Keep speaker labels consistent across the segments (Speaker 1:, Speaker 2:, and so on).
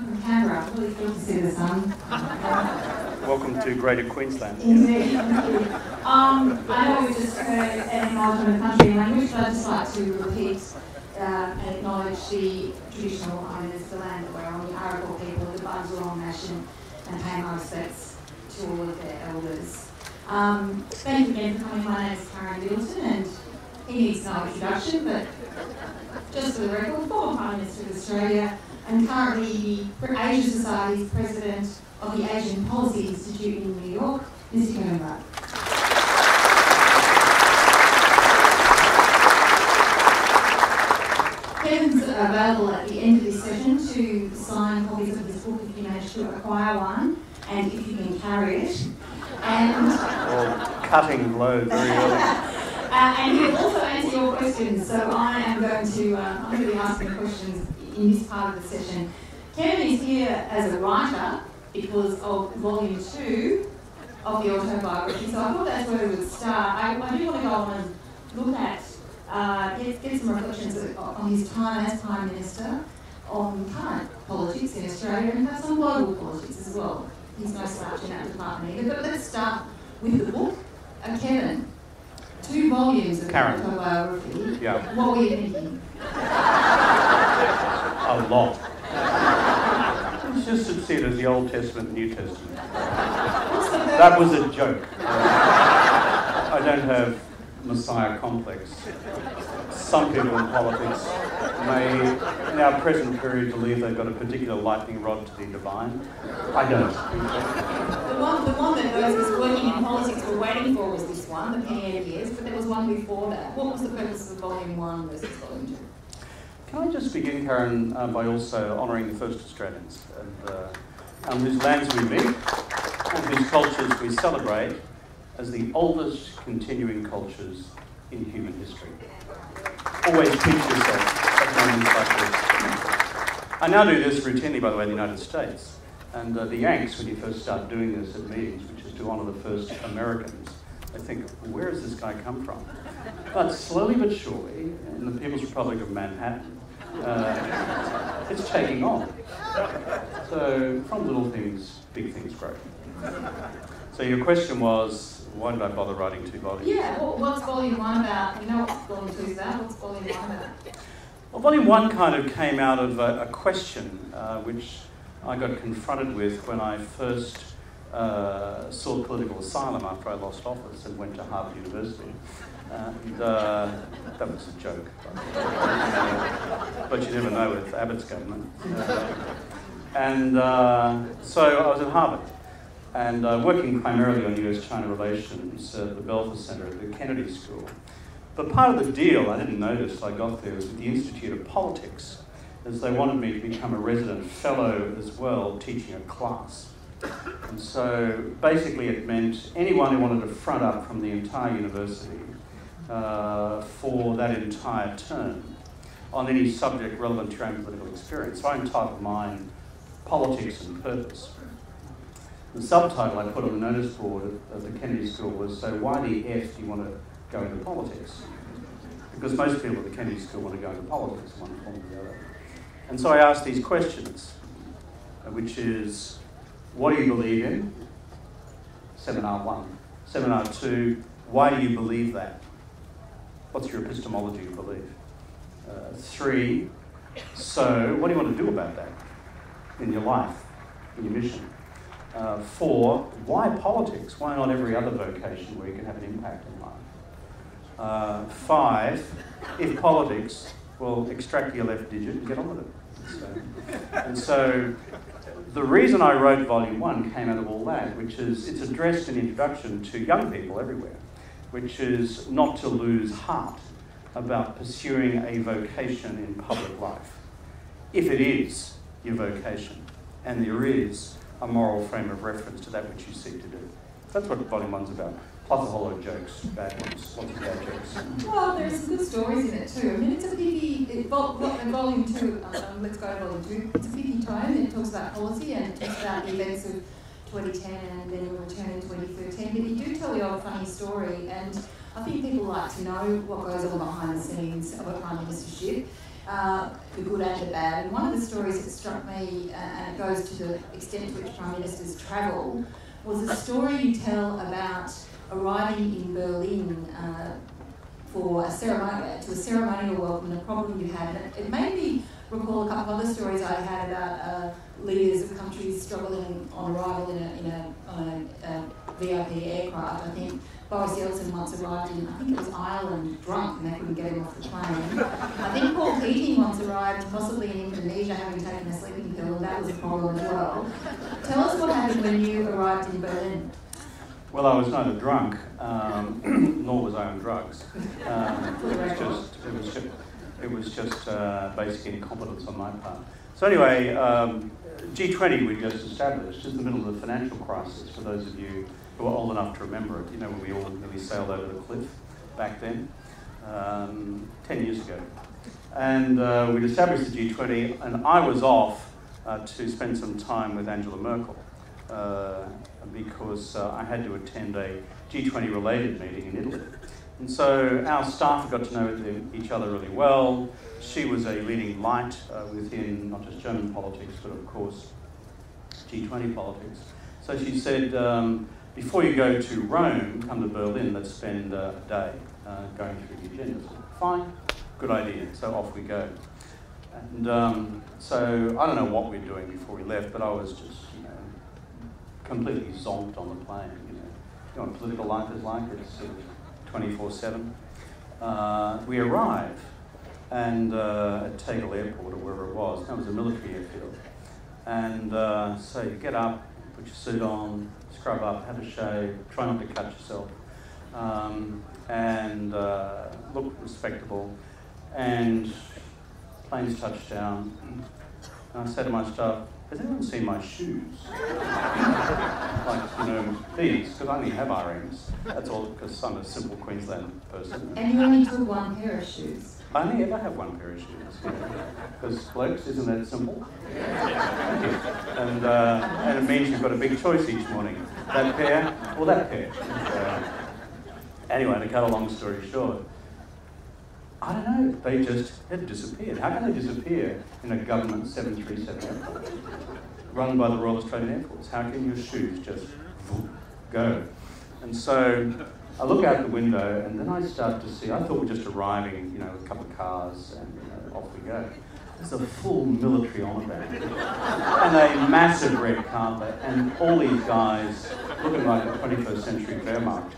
Speaker 1: from Canberra. Really good to see the sun.
Speaker 2: Welcome to Greater Queensland.
Speaker 1: Indeed, thank you. I know we've just heard an acknowledgement of country and language, but I'd just like to repeat and acknowledge the traditional owners of the land that we're on, the Honourable people, the Byron Nation, and pay my respects to all of their elders. Thank you again for coming. My name is Middleton, and he needs no introduction, but just for the record, former Prime Minister of Australia and currently the Asia Society's President of the Asian Policy Institute in New York, Mr. Honourable. Kevin's available at the end of this session to sign copies of his book if you manage to acquire one, and if you can carry it. And
Speaker 2: cutting blow very early.
Speaker 1: And he'll also answer your questions. So I am going to be asking questions in this part of the session. Kevin is here as a writer because of volume 2 of the autobiography. So I thought that's where we would start. I do want to go on and look at get some reflections on his time as Prime Minister, on current politics in Australia, and perhaps on global politics as well. He's no slouch in that department either. But let's start with the book. Kevin, 2 volumes of autobiography.
Speaker 2: Yeah.
Speaker 1: What were you thinking?
Speaker 2: A lot. It's just see it as the Old Testament, New Testament. That was a joke. I don't have Messiah complex. Some people in politics may, in our present period, believe they've got a particular lightning rod to the divine. I don't.
Speaker 1: The one that those of us working in politics were waiting for was this one, the Penny Years, but there was one before that. What was the purpose of Volume 1 versus Volume 2?
Speaker 2: Can I just begin, Karen, by also honouring the first Australians and whose lands we meet and whose cultures we celebrate as the oldest continuing cultures in human history. Always teach yourself at moments like this. I now do this routinely, by the way, in the United States. And the Yanks, when you first start doing this at meetings, which is to honour the first Americans, they think, where has this guy come from? But slowly but surely, in the People's Republic of Manhattan, it's taking on. So from little things, big things grow. So your question was, why did I bother writing 2 volumes?
Speaker 1: Yeah, what's Volume 1 about? You know what Volume 2 is about. What's Volume 1 about?
Speaker 2: Well, Volume 1 kind of came out of a question which I got confronted with when I first sought political asylum after I lost office and went to Harvard University. And that was a joke. But you never know with Abbott's government. So I was at Harvard. And working primarily on US-China relations at the Belfer Center at the Kennedy School. But part of the deal, I didn't notice till I got there, was with the Institute of Politics, as they wanted me to become a resident fellow as well, teaching a class. And so basically it meant anyone who wanted to front up from the entire university for that entire term on any subject relevant to your own political experience. So I entitled mine Politics and Purpose. The subtitle I put on the notice board at the Kennedy School was, so why the F do you want to go into politics? Because most people at the Kennedy School want to go into politics in one form or the other. And so I asked these questions, which is, what do you believe in? Seminar 1. Seminar 2, why do you believe that? What's your epistemology of belief? 3, so what do you want to do about that in your life, in your mission? 4, why politics? Why not every other vocation where you can have an impact in life? 5, if politics, well, extract your left digit and get on with it. So the reason I wrote Volume 1 came out of all that, which is it's addressed an introduction to young people everywhere, which is not to lose heart about pursuing a vocation in public life. If it is your vocation, and there is a moral frame of reference to that which you seek to do. That's what Volume 1's about. Plus a whole lot of jokes, bad ones, lots of bad jokes.
Speaker 1: Well, there's some good stories in it too. I mean, it's a pithy, Volume 2, let's go to Volume 2. It's a pithy tone. It talks about policy and it talks about the events of 2010 and then your return in 2013. But you do tell your funny story, and I think people like to know what goes on behind the scenes of a prime ministership. the good and the bad. And one of the stories that struck me, and it goes to the extent to which Prime Ministers travel, was a story you tell about arriving in Berlin for a ceremonial welcome and a problem you had. And it made me recall a couple of other stories I had about leaders of countries struggling on arrival on a VIP aircraft. I think Boris Yeltsin once arrived in, I think it was Ireland, drunk, and they couldn't get him off the plane. I think Paul Keating once arrived, possibly in Indonesia, having taken a sleeping pill, and that was a problem as well. Tell us what happened when you arrived in Berlin.
Speaker 2: Well, I was neither drunk, nor was I on drugs. It was just basic incompetence on my part. So anyway, G20 we just established in the middle of the financial crisis, for those of you who are old enough to remember it, you know, when we all nearly sailed over the cliff back then, 10 years ago. And we'd established the G20, and I was off to spend some time with Angela Merkel because I had to attend a G20 related meeting in Italy. And so our staff got to know each other really well. She was a leading light within not just German politics, but of course G20 politics. So she said, before you go to Rome, come to Berlin, let's spend a day going through the agenda. So, fine, good idea. So off we go. And so I don't know what we were doing before we left, but I was just, completely zonked on the plane. You know what political life is like? It's sort of 24/7. We arrive and at Tegel Airport or wherever it was. That was a military airfield. And so you get up, put your suit on, scrub up, have a shave, try not to cut yourself, and look respectable. And planes touch down. And I said to my staff, has anyone seen my shoes? These, because I only have earrings. That's all because I'm a simple Queensland person.
Speaker 1: And you only took one pair of shoes?
Speaker 2: I only ever have one pair of shoes. Because blokes, isn't that simple? Thank you. And it means you've got a big choice each morning. That pair or that pair. Anyway, to cut a long story short, I don't know, they just had disappeared. How can they disappear in a government 737 airport run by the Royal Australian Air Force? How can your shoes just go? And so I look out the window and then I start to see, I thought we're just arriving, with a couple of cars and off we go. There's a full military honour band and a massive red carpet and all these guys looking like a 21st century Wehrmacht.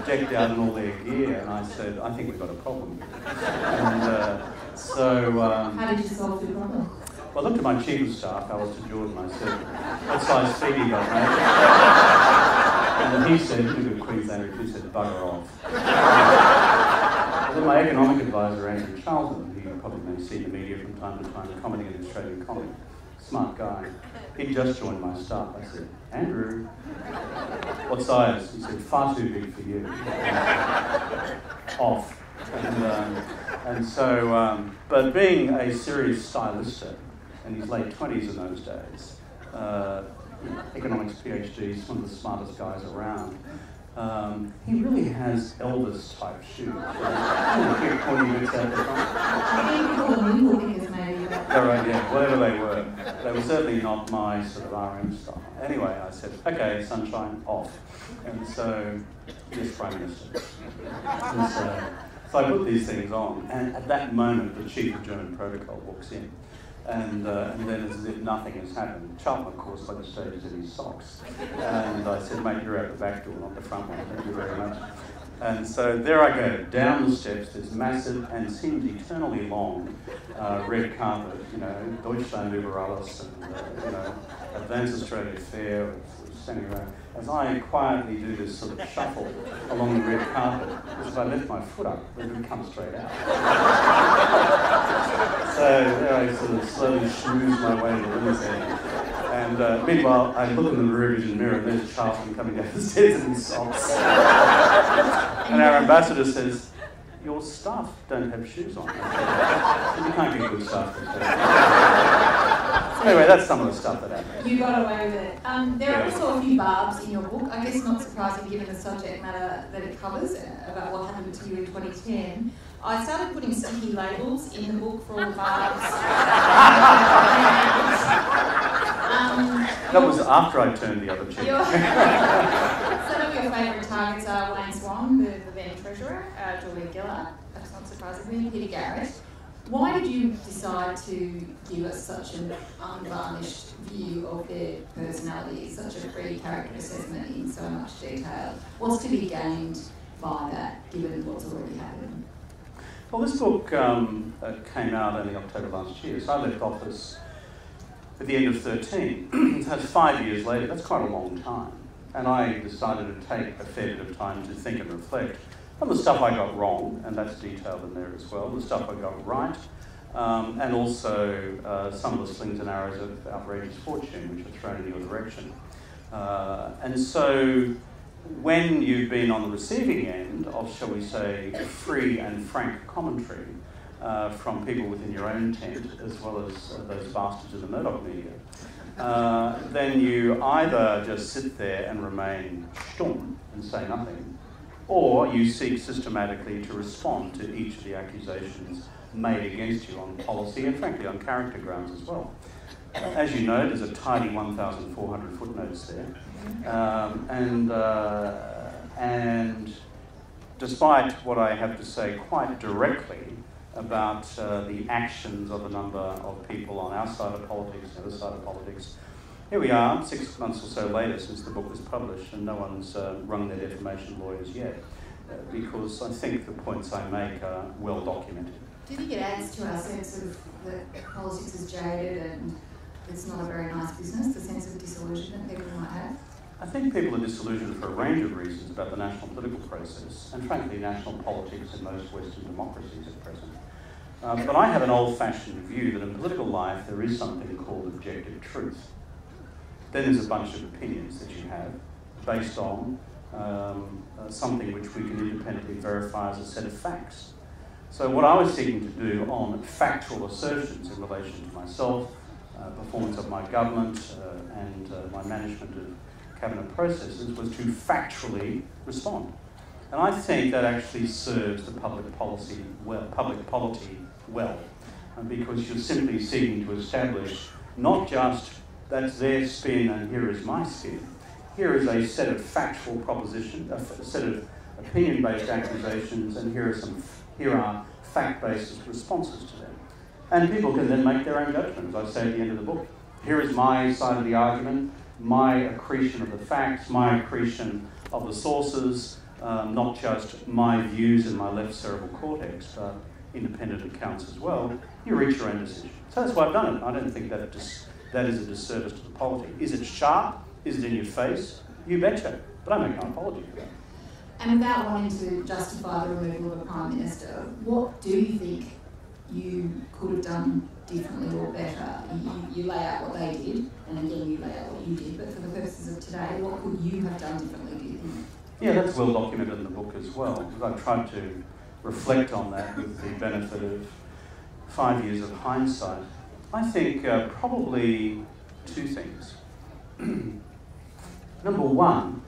Speaker 2: Decked out in all their gear, and I said, I think we've got a problem. And
Speaker 1: how did you solve the problem?
Speaker 2: Well, I looked at my chief of staff, Alistair Jordan, I said, what size feet you got, mate? And he said, he's a good Queenslander, he said, bugger off. And then my economic advisor, Andrew Charlton, who you probably may see in the media from time to time, commenting in Australian comedy, smart guy. He just joined my staff. I said, Andrew, what size? He said, far too big for you. Off. But being a serious stylista in his late 20s in those days, economics PhD, one of the smartest guys around, he really has Elvis-type shoes. Pointy bits out the front.
Speaker 1: I think you call them nimble fingers, maybe.
Speaker 2: They're right, yeah, whatever they were. They were certainly not my sort of RM style. Anyway, I said, okay, sunshine, off. And so, yes, Prime Minister. And so I put these things on, and at that moment, the chief of German protocol walks in. And then it's as if nothing has happened. Charlton, of course, like the stage is in his socks. And I said, mate, you're out the back door, not the front one. Thank you very much. And so there I go, down the steps, this massive and seems eternally long red carpet, Deutschland über alles, and, Advanced Australia Fair, standing around. As I quietly do this sort of shuffle along the red carpet, because if I lift my foot up, it would come straight out. So there I sort of slowly schmooze my way to the limousine. And meanwhile, I look in the rear vision mirror and there's Charlton coming down the stairs in his socks. And our ambassador says, your staff don't have shoes on. So you can't get good staff. Anyway, that's some of the stuff that happened.
Speaker 1: You got away with it. There are also a few barbs in your book. I guess not surprising given the subject matter that it covers about what happened to you in 2010. I started putting sticky labels in the book for all the barbs.
Speaker 2: That was after I turned the other cheek.
Speaker 1: Some of your favourite targets are Wayne Swan, the then Treasurer, Julia Gillard, that's not surprisingly, Peter Garrett. Why did you decide to give us such an unvarnished view of their personality, such a free character assessment in so much detail? What's to be gained by that, given what's already happened?
Speaker 2: Well, this book came out only October last year, so I left office at the end of 13. So it's 5 years later. That's quite a long time. And I decided to take a fair bit of time to think and reflect on the stuff I got wrong, and that's detailed in there as well, the stuff I got right, and also some of the slings and arrows of outrageous fortune which are thrown in your direction. And so when you've been on the receiving end of, shall we say, free and frank commentary from people within your own tent, as well as those bastards in the Murdoch media, then you either just sit there and remain stumm and say nothing, or you seek systematically to respond to each of the accusations made against you on policy and, frankly, on character grounds as well. As you know, there's a tidy 1,400 footnotes there. And despite what I have to say quite directly about the actions of a number of people on our side of politics, the other side of politics, here we are, 6 months or so later since the book was published, and no one's rung their defamation lawyers yet, because I think the points I make are well documented.
Speaker 1: Do you think it adds to our sense of that politics is jaded and it's not a very nice business, the sense of disillusionment people might have?
Speaker 2: I think people are disillusioned for a range of reasons about the national political process, and frankly national politics in most Western democracies at present. But I have an old-fashioned view that in political life there is something called objective truth. Then there's a bunch of opinions that you have based on something which we can independently verify as a set of facts. So what I was seeking to do on factual assertions in relation to myself, performance of my government and my management of cabinet processes was to factually respond. And I think that actually serves the public polity well, because you're simply seeking to establish not just that's their spin and here is my spin. Here is a set of factual propositions, a set of opinion-based accusations, and here are fact-based responses to them. And people can then make their own judgment, as I say at the end of the book. Here is my side of the argument, my accretion of the facts, my accretion of the sources, not just my views in my left cerebral cortex, but independent accounts as well. You reach your own decision. So that's why I've done it. I don't think that is a disservice to the polity. Is it sharp? Is it in your face? You betcha. But I make no apology for that.
Speaker 1: And without wanting to justify the removal of a Prime Minister, what do you think you could have done differently or better? You lay out what they did, and again you lay out what you did, but for the purposes of today, what could you have done differently, do you think?
Speaker 2: Yeah, that's well documented in the book as well, because I've tried to reflect on that with the benefit of 5 years of hindsight. I think probably two things. Number one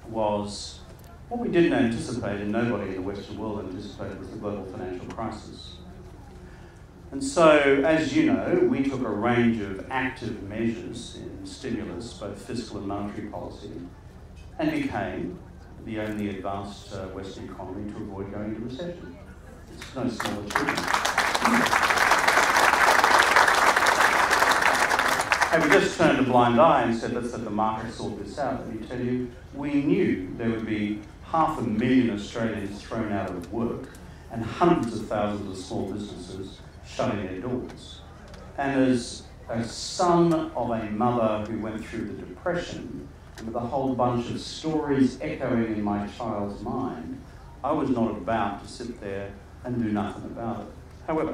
Speaker 2: was what we didn't anticipate, and nobody in the Western world anticipated, was the global financial crisis. And so, as you know, we took a range of active measures in stimulus, both fiscal and monetary policy, and became the only advanced Western economy to avoid going into recession. It's no small achievement. Had we just turned a blind eye and said, let's let the market sort this out, let me tell you, we knew there would be 500,000 Australians thrown out of work and hundreds of thousands of small businesses shutting their doors. And as a son of a mother who went through the Depression, and with a whole bunch of stories echoing in my child's mind, I was not about to sit there and do nothing about it. However,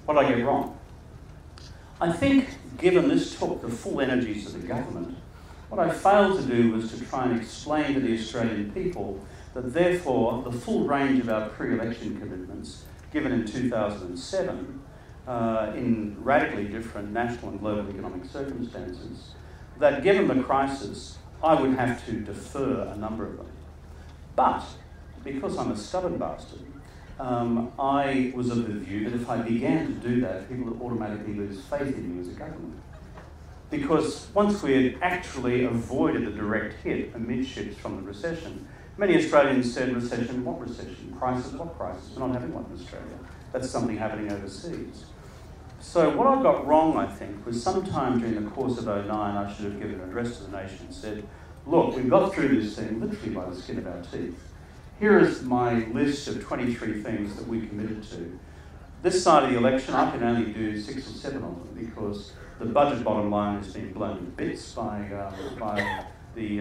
Speaker 2: what did I get wrong? I think, given this took the full energies of the government, what I failed to do was to try and explain to the Australian people that therefore the full range of our pre-election commitments, given in 2007, in radically different national and global economic circumstances, that given the crisis, I would have to defer a number of them. But, because I'm a stubborn bastard, I was of the view that if I began to do that, people would automatically lose faith in me as a government. Because once we had actually avoided the direct hit amidships from the recession, many Australians said, recession, what recession? Crisis, what crisis? We're not having one in Australia. That's something happening overseas. So what I got wrong, I think, was sometime during the course of 2009, I should have given an address to the nation and said, look, we've got through this thing literally by the skin of our teeth. Here is my list of 23 things that we committed to. This side of the election, I can only do 6 or 7 of them because the budget bottom line has been blown to bits by the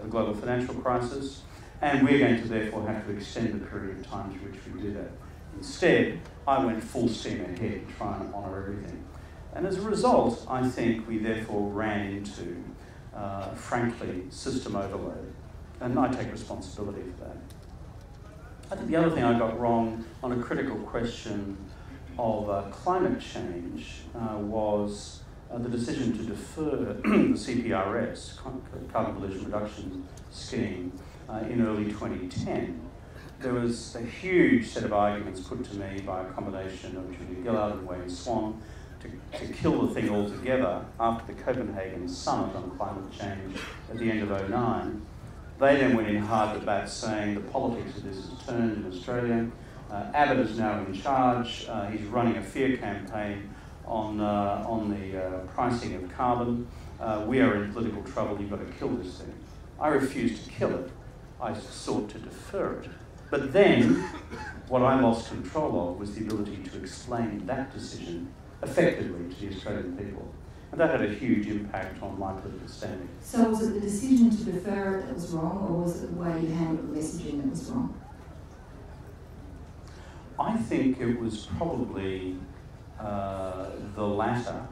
Speaker 2: global financial crisis, and we're going to therefore have to extend the period of time to which we do that. Instead, I went full steam ahead to try and honour everything. And as a result, I think we therefore ran into, frankly, system overload. And I take responsibility for that. I think the other thing I got wrong on a critical question of climate change was the decision to defer the CPRS, Carbon Pollution Reduction Scheme, in early 2010. There was a huge set of arguments put to me by a combination of Julia Gillard and Wayne Swan to kill the thing altogether after the Copenhagen Summit on climate change at the end of 2009. They then went in hard to bat saying the politics of this has turned in Australia. Abbott is now in charge. He's running a fear campaign on the pricing of carbon. We are in political trouble. You've got to kill this thing. I refused to kill it. I sought to defer it. But then, what I lost control of was the ability to explain that decision effectively to the Australian people. And that had a huge impact on my political standing.
Speaker 1: So was it the decision to defer it that was wrong, or was it the way you handled the messaging that was wrong?
Speaker 2: I think it was probably the latter,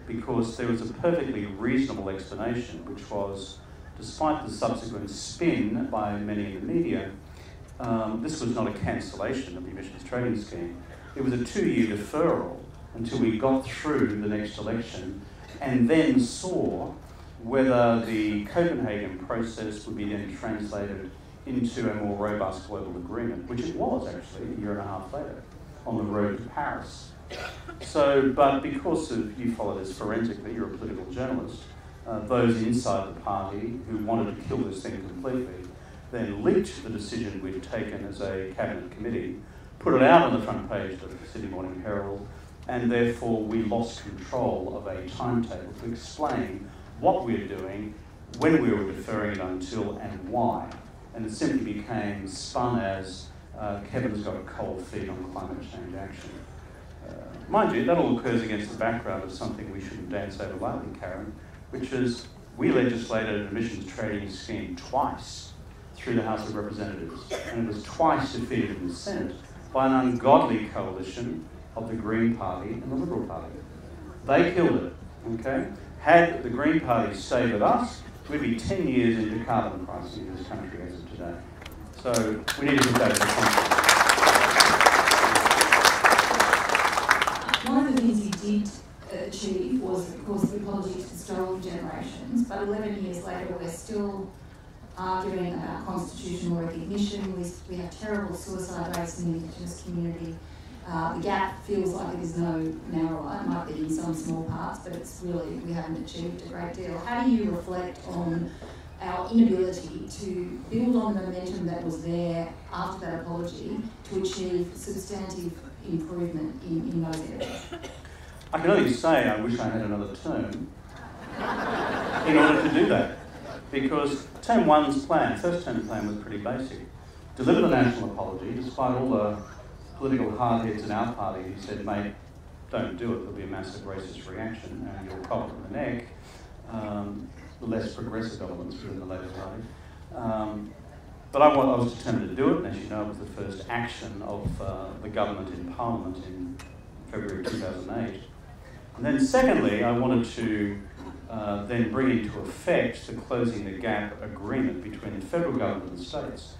Speaker 2: because there was a perfectly reasonable explanation, which was, despite the subsequent spin by many in the media, this was not a cancellation of the emissions trading scheme. It was a 2-year deferral until we got through the next election and then saw whether the Copenhagen process would be then translated into a more robust global agreement, which it was actually a year and a half later on the road to Paris. So, but because of, you follow this forensically, you're a political journalist, those inside the party who wanted to kill this thing completely then leaked the decision we'd taken as a cabinet committee, put it out on the front page of the Sydney Morning Herald, and therefore we lost control of a timetable to explain what we were doing, when we were deferring it until, and why. And it simply became spun as Kevin's got a cold feet on climate change action. Mind you, that all occurs against the background of something we shouldn't dance over lightly, Karen, which is we legislated an emissions trading scheme twice through the House of Representatives, and it was twice defeated in the Senate by an ungodly coalition of the Green Party and the Liberal Party. They killed it, okay? Had the Green Party stayed with us, we'd be 10 years into carbon pricing in this country as of today. So we need to put that into context.
Speaker 1: One of the things you did achieve was, of course, the apology to the stolen generations, but 11 years later we're still arguing about constitutional recognition. We have terrible suicide rates in the Indigenous community. The gap feels like it is no narrower. It might be in some small parts, but it's really, we haven't achieved a great deal. How do you reflect on our inability to build on the momentum that was there after that apology to achieve substantive improvement in those areas?
Speaker 2: I can only say I wish I had another term in order to do that. Because term one's plan, first term plan, was pretty basic. Deliver the national apology, despite all the political hardheads in our party who said, mate, don't do it, there'll be a massive racist reaction and you'll cop it in the neck. The less progressive elements within the Labour Party. But I was determined to do it, and as you know, it was the first action of the government in Parliament in February 2008. And then secondly, I wanted to then bring into effect the Closing the Gap agreement between the federal government and the states.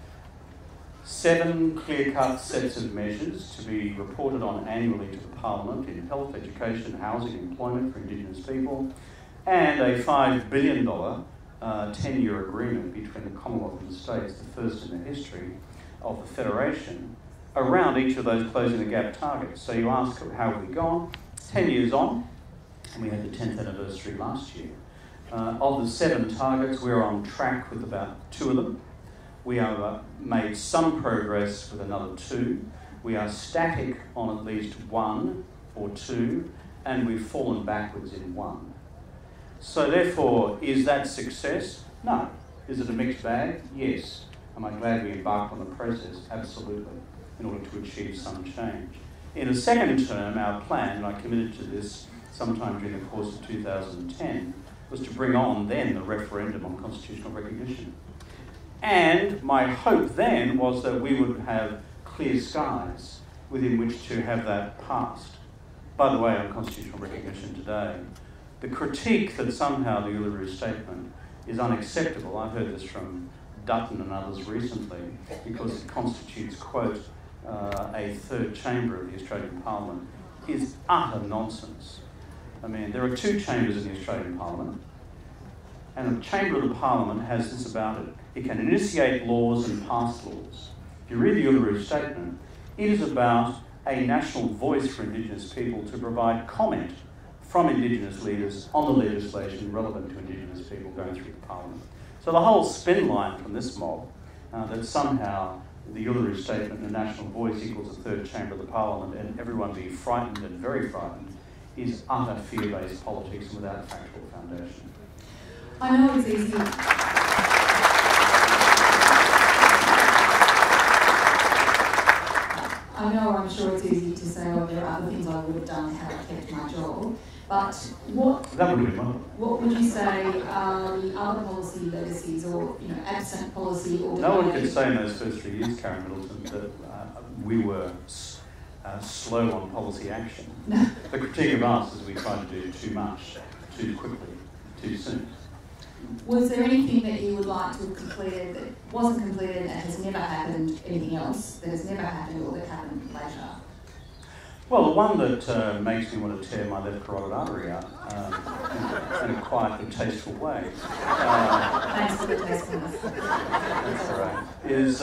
Speaker 2: 7 clear-cut sets of measures to be reported on annually to the Parliament in health, education, housing, employment for Indigenous people, and a $5 billion 10-year agreement between the Commonwealth and the states, the first in the history of the Federation, around each of those closing the gap targets. So you ask, how have we gone? 10 years on, and we had the 10th anniversary last year. Of the 7 targets, we're on track with about 2 of them. We have made some progress with another 2. We are static on at least 1 or 2, and we've fallen backwards in 1. So therefore, is that success? No. Is it a mixed bag? Yes. Am I glad we embarked on the process? Absolutely, in order to achieve some change. In a second term, our plan, and I committed to this sometime during the course of 2010, was to bring on then the referendum on constitutional recognition. And my hope then was that we would have clear skies within which to have that passed. By the way, on constitutional recognition today, the critique that somehow the Uluru Statement is unacceptable, I heard this from Dutton and others recently, because it constitutes, quote, a third chamber of the Australian Parliament, is utter nonsense. I mean, there are 2 chambers in the Australian Parliament, and a chamber of the Parliament has this about it. It can initiate laws and pass laws. If you read the Uluru Statement, it is about a national voice for Indigenous people to provide comment from Indigenous leaders on the legislation relevant to Indigenous people going through the Parliament. So the whole spin line from this mob, that somehow the Uluru Statement and a national voice equals a third chamber of the Parliament and everyone be frightened and very frightened, is utter fear-based politics and without factual foundation.
Speaker 1: I know it's easy. I'm sure it's easy to say, oh, there are other things I would have done had I kept my job. But what would you say are the other policy legacies or, absent policy or...
Speaker 2: No one could say in those first 3 years, Karen Middleton, that we were slow on policy action. The critique of us is we tried to do too much, too quickly, too soon.
Speaker 1: Was there anything that you would like to have completed that wasn't completed and has never happened, anything else that has never happened or that happened later?
Speaker 2: Well, the one that makes me want to tear my left carotid artery out in a quiet but tasteful way.
Speaker 1: Thanks for the tastefulness.
Speaker 2: That's all right. Is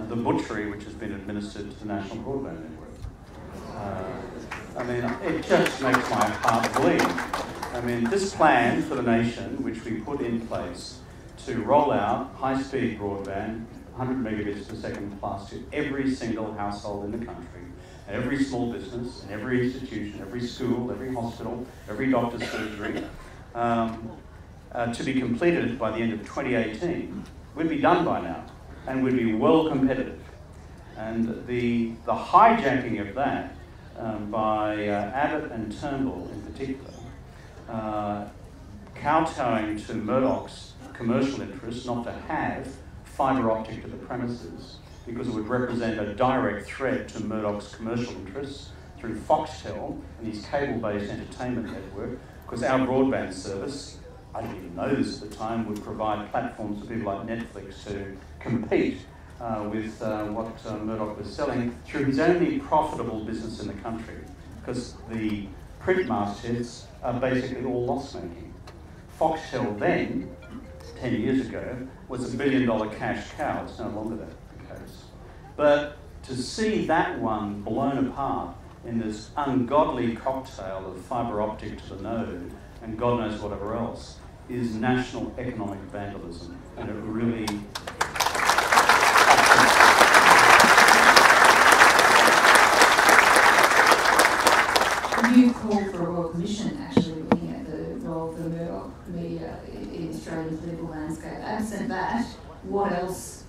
Speaker 2: the butchery which has been administered to the National Broadband Network. It just makes my heart bleed. This plan for the nation, which we put in place to roll out high-speed broadband, 100 megabits per second plus, to every single household in the country, and every small business, and every institution, every school, every hospital, every doctor's surgery, to be completed by the end of 2018, we'd be done by now, and we'd be well competitive. And the hijacking of that by Abbott and Turnbull in particular, kowtowing to Murdoch's commercial interests not to have fibre optic to the premises because it would represent a direct threat to Murdoch's commercial interests through Foxtel and his cable-based entertainment network, because our broadband service, I didn't even know this at the time, would provide platforms for people like Netflix to compete with what Murdoch was selling through his only profitable business in the country, because the print mastheads are basically all loss-making. Foxtel then, 10 years ago, was $1 billion cash cow. It's no longer the case. But to see that one blown apart in this ungodly cocktail of fibre optic to the node and God knows whatever else is national economic vandalism, and it really...
Speaker 1: You called for a Royal Commission, actually, looking at the role of the Murdoch media in the Australian political landscape. Absent that, what else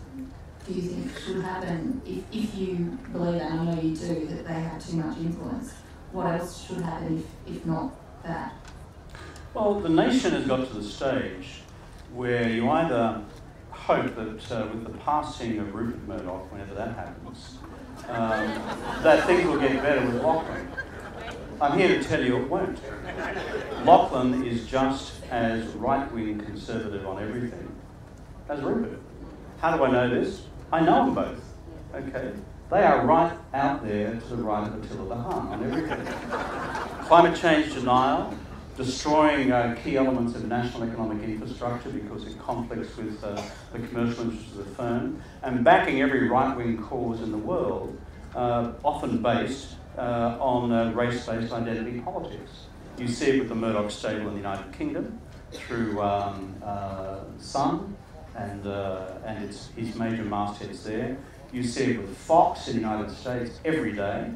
Speaker 1: do you think should happen if you believe, and I know you do, that they have too much influence? What else should happen if not that?
Speaker 2: Well, the nation has got to the stage where you either hope that with the passing of Rupert Murdoch, whenever that happens, that things will get better with Lachlan. I'm here to tell you it won't. Lachlan is just as right-wing conservative on everything as Rupert. How do I know this? I know them both. Okay, they are right out there to the right of Attila the Hun on everything. Climate change denial, destroying key elements of national economic infrastructure because it conflicts with the commercial interests of the firm, and backing every right-wing cause in the world, often based on race-based identity politics. You see it with the Murdoch stable in the United Kingdom through Sun and his major mastheads there. You see it with Fox in the United States every day.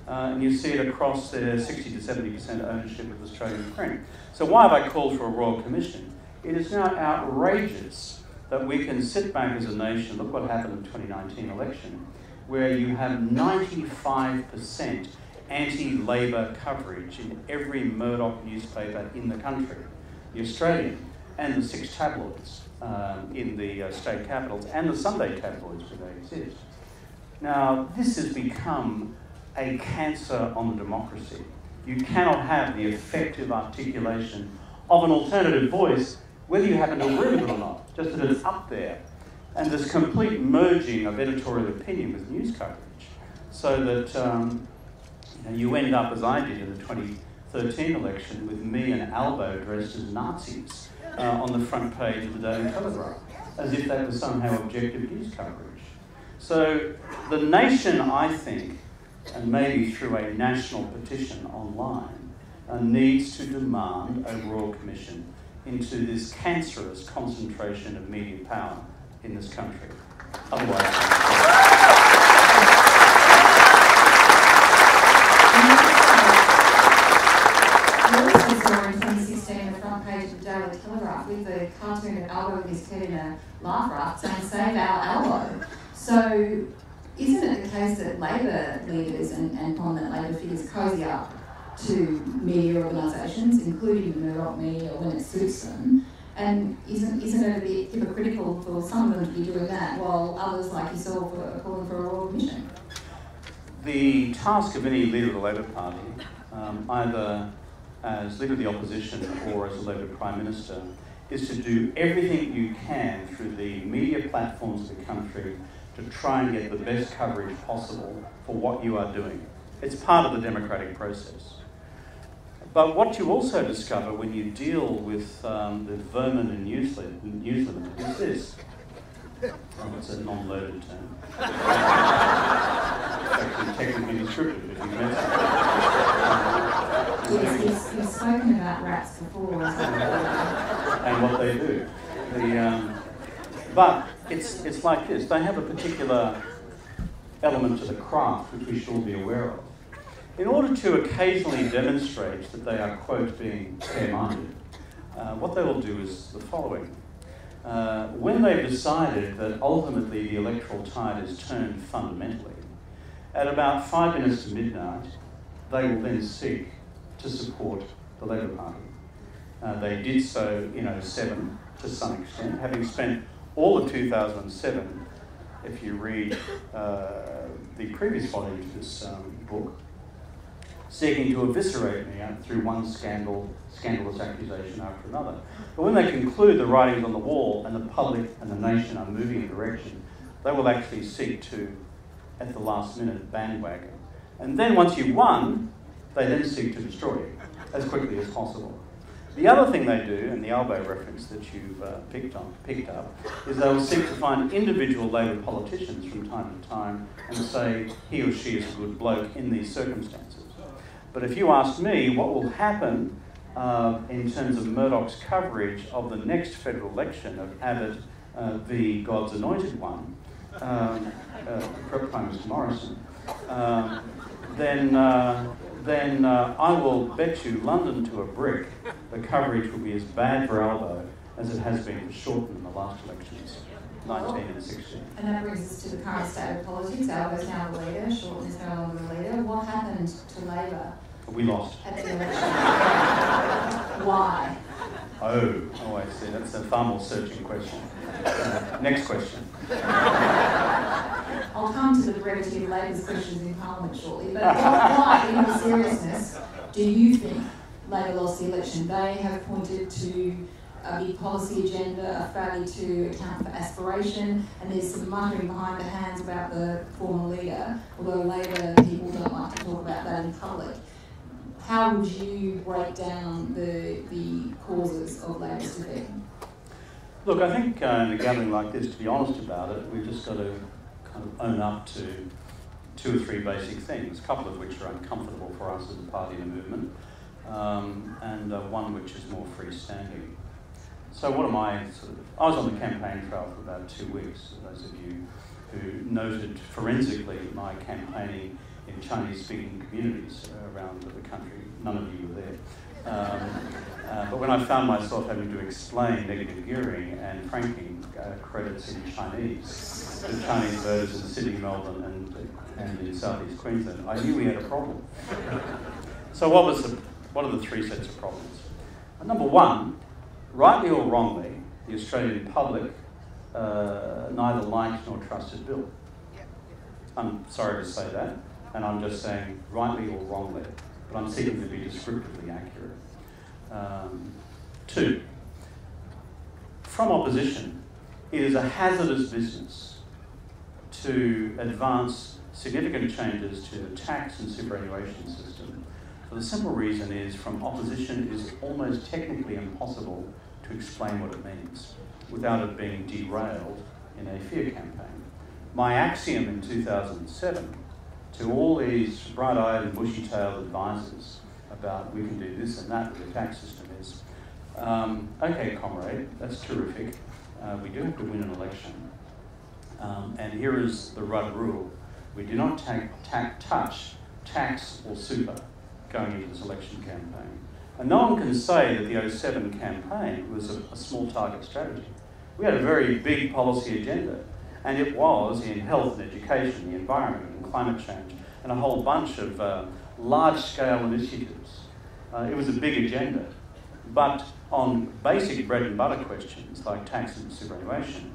Speaker 2: And you see it across their 60 to 70% ownership of Australian print. So why have I called for a Royal Commission? It is now outrageous that we can sit back as a nation, look what happened in the 2019 election, where you have 95% anti-Labor coverage in every Murdoch newspaper in the country, the Australian and the 6 tabloids in the state capitals and the Sunday tabloids where they exist. Now, this has become a cancer on democracy. You cannot have the effective articulation of an alternative voice, whether you happen to agree with it or not, just that it's up there. And this complete merging of editorial opinion with news coverage, so that you end up, as I did in the 2013 election, with me and Albo dressed as Nazis on the front page of the Daily Telegraph, as if that was somehow objective news coverage. So the nation, I think, and maybe through a national petition online, needs to demand a Royal Commission into this cancerous concentration of media power in this country. Otherwise,
Speaker 1: we also saw in 2016 the front page of the Daily Telegraph with the cartoon of Albo with his head in a laugh raft saying, "Save our Albo." So, isn't it the case that Labor leaders and prominent Labor figures cozy up to media organisations, including the Murdoch media, when it suits them? And isn't it a bit hypocritical for some of them to be doing that, while others like yourself are calling for a Royal Commission?
Speaker 2: The task of any leader of the Labor Party, either as leader of the opposition or as a Labor Prime Minister, is to do everything you can through the media platforms of the country to try and get the best coverage possible for what you are doing. It's part of the democratic process. But what you also discover when you deal with the vermin in newsletters is this. It's a non-loaded term. It's actually technically descriptive if you've met it.
Speaker 1: Yes, you've spoken about rats before.
Speaker 2: And what they do. But it's like this. They have a particular element to the craft which we should all be aware of. In order to occasionally demonstrate that they are, quote, being fair-minded, what they will do is the following. When they've decided that ultimately the electoral tide is turned fundamentally, at about 5 minutes to midnight, they will then seek to support the Labor Party. They did so in 2007 to some extent, having spent all of 2007, if you read the previous volume to this book, seeking to eviscerate me through one scandalous accusation after another. But when they conclude the writing's on the wall and the public and the nation are moving in a direction, they will actually seek to, at the last minute, bandwagon. And then once you've won, they then seek to destroy you as quickly as possible. The other thing they do, and the Albo reference that you've picked up, is they will seek to find individual Labor politicians from time to time and say he or she is a good bloke in these circumstances. But if you ask me what will happen in terms of Murdoch's coverage of the next federal election of Abbott v God's Anointed One, Prime Minister Morrison, then I will bet you London to a brick the coverage will be as bad for Albo as it has been for Shorten in the last elections, 19 and 16.
Speaker 1: And that brings us to the current state of politics. Albo is now the leader, Shorten is no longer the leader. What happened to Labor?
Speaker 2: We lost.
Speaker 1: At the election. Why?
Speaker 2: Oh, I see. That's a far more searching question. Next question.
Speaker 1: I'll come to the brevity of Labor's questions in Parliament shortly, but why, in all seriousness, do you think Labor lost the election? They have pointed to a big policy agenda, a failure to account for aspiration, and there's some muttering behind the hands about the former leader, although Labor people don't like to talk about that in public. how would you break down the causes of Labor's defeat?
Speaker 2: Look, I think in a gathering like this, to be honest about it, we've just got to kind of own up to 2 or 3 basic things, a couple of which are uncomfortable for us as a party and a movement, and one which is more freestanding. So what am I I was on the campaign trail for about 2 weeks. Those of you who noted forensically my campaigning in Chinese-speaking communities around the country, none of you were there. But when I found myself having to explain negative gearing and franking credits in Chinese to Chinese voters in Sydney, Melbourne and in southeast Queensland, I knew we had a problem. So what are the 3 sets of problems? Number 1, rightly or wrongly, the Australian public neither liked nor trusted Bill. I'm sorry to say that, and I'm just saying rightly or wrongly, but I'm seeking to be descriptively accurate. 2, from opposition, it is a hazardous business to advance significant changes to the tax and superannuation system. For the simple reason is, from opposition, it is almost technically impossible to explain what it means without it being derailed in a fear campaign. My axiom in 2007 to all these bright-eyed and bushy-tailed advisors about we can do this and that with the tax system is, okay, comrade, that's terrific. We do have to win an election. And here is the Rudd rule. We do not touch tax or super going into this election campaign. And no one can say that the 07 campaign was a small target strategy. We had a very big policy agenda, and it was in health and education, the environment and climate change, and a whole bunch of large-scale initiatives. It was a big agenda. But on basic bread and butter questions like tax and superannuation,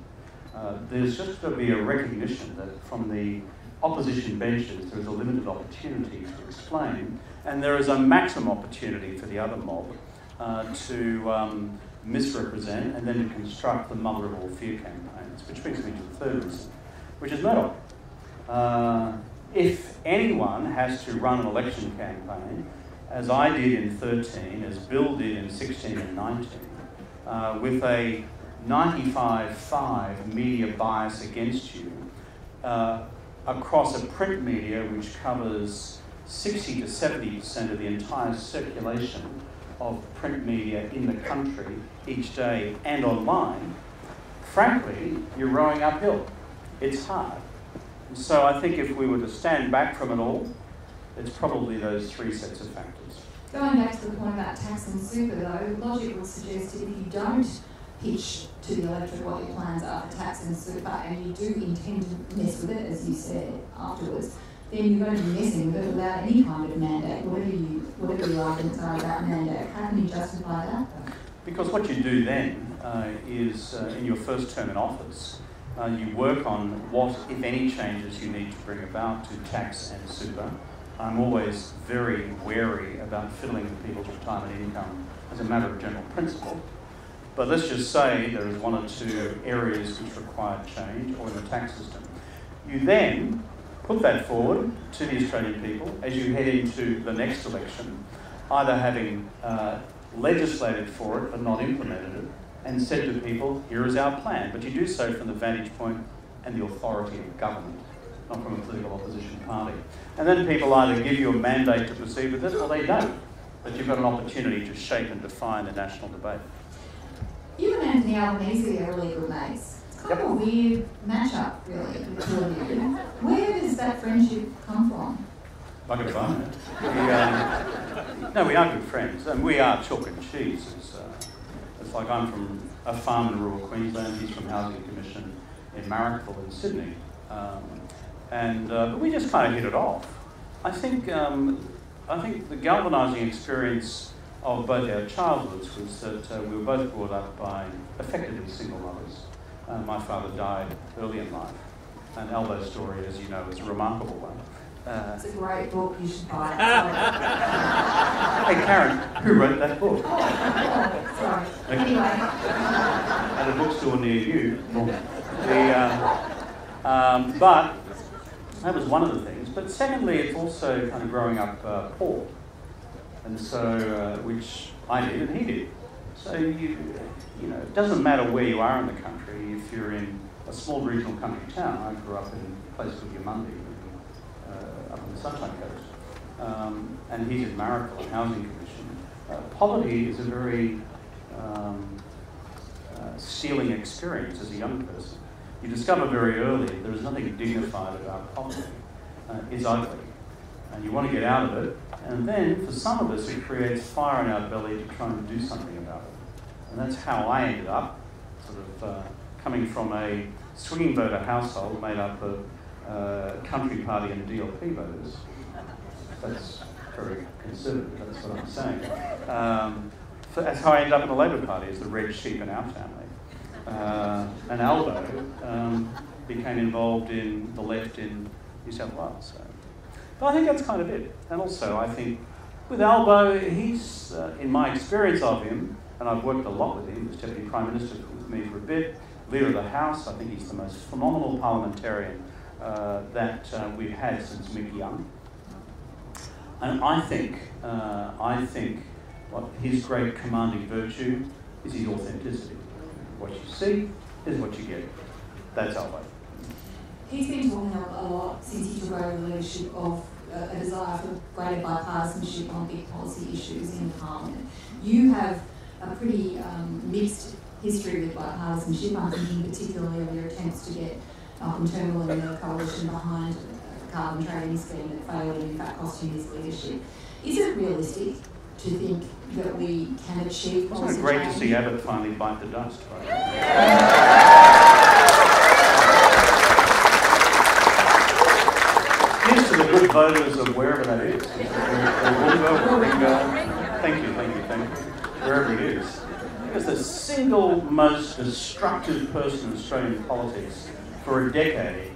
Speaker 2: there's just got to be a recognition that from the opposition benches there is a limited opportunity to explain, and there is a maximum opportunity for the other mob to misrepresent and then to construct the mother of all fear campaigns, which brings me to the 3rd reason, which is Murdoch. If anyone has to run an election campaign, as I did in 13, as Bill did in 16 and 19, with a 95-5 media bias against you, across a print media which covers 60 to 70% of the entire circulation of print media in the country each day and online, frankly, you're rowing uphill. It's hard. So I think if we were to stand back from it all, it's probably those 3 sets of factors.
Speaker 1: Going back to the point about tax and super though, logic would suggest that if you don't pitch to the electorate what your plans are for tax and super, and you do intend to mess with it, as you said afterwards, then you're going to be messing with it without any kind of mandate, whatever your arguments are about mandate. How can you justify that?
Speaker 2: Because what you do then is, in your first term in office, you work on what, if any, changes you need to bring about to tax and super. I'm always very wary about fiddling with people's retirement income as a matter of general principle. But let's just say there is 1 or 2 areas which require change, or in the tax system. You then put that forward to the Australian people as you head into the next election, either having legislated for it but not implemented it, and said to people, here is our plan. But you do so from the vantage point and the authority of government, not from a political opposition party. And then people either give you a mandate to proceed with it or they don't. But you've got an opportunity to shape and define the national debate.
Speaker 1: You and Anthony Albanese are really good mates. It's kind of a weird matchup, really, with the 2 of you. Where does that friendship come from?
Speaker 2: Bucket of fun. No, we are good friends, and we are chalk and cheese. It's like I'm from a farm in rural Queensland, he's from Housing Commission in Marrickville in Sydney. But we just kind of hit it off. I think the galvanising experience of both our childhoods was that we were both brought up by effectively single mothers. My father died early in life. And Albo's story, as you know, is a remarkable one.
Speaker 1: It's a great book, you should buy it.
Speaker 2: Hey Karen, who wrote that book?
Speaker 1: Oh, sorry. Anyway.
Speaker 2: At a bookstore near you. But that was one of the things. But secondly, it's also kind of growing up poor. And so, which I did and he did. So you know, it doesn't matter where you are in the country. If you're in a small regional country town, I grew up in a place called Yamundi, up on the Sunshine Coast, and he's in Marrickville, a housing commission. Poverty is a very stealing experience as a young person. You discover very early there is nothing dignified about poverty. It's ugly. And you want to get out of it. And then, for some of us, it creates fire in our belly to try and do something about it. And that's how I ended up, sort of coming from a swinging voter household made up of Country Party and DLP voters. That's very conservative, that's what I'm saying. That's how I ended up in the Labor Party, as the red sheep in our family. And Albo became involved in the left in New South Wales. So. But I think that's kind of it. And also, I think with Albo, he's, in my experience of him, and I've worked a lot with him, he was Deputy Prime Minister with me for a bit, Leader of the House. I think he's the most phenomenal parliamentarian that we've had since Mick Young. And I think what his great commanding virtue is his authenticity. What you see is what you get. That's Albo.
Speaker 1: He's been talking a lot since he took over the leadership of a desire for greater bipartisanship on big policy issues in Parliament. You have a pretty mixed history with bipartisanship. I'm thinking particularly of your attempts to get Malcolm Turnbull and the coalition behind a carbon trading scheme that failed and in fact cost him his leadership. Is it realistic to think that we can achieve policy change?
Speaker 2: It's great to see Abbott finally bite the dust, right? Here's to the good voters of wherever that is. Thank you. Wherever it is. Because the single most destructive person in Australian politics for a decade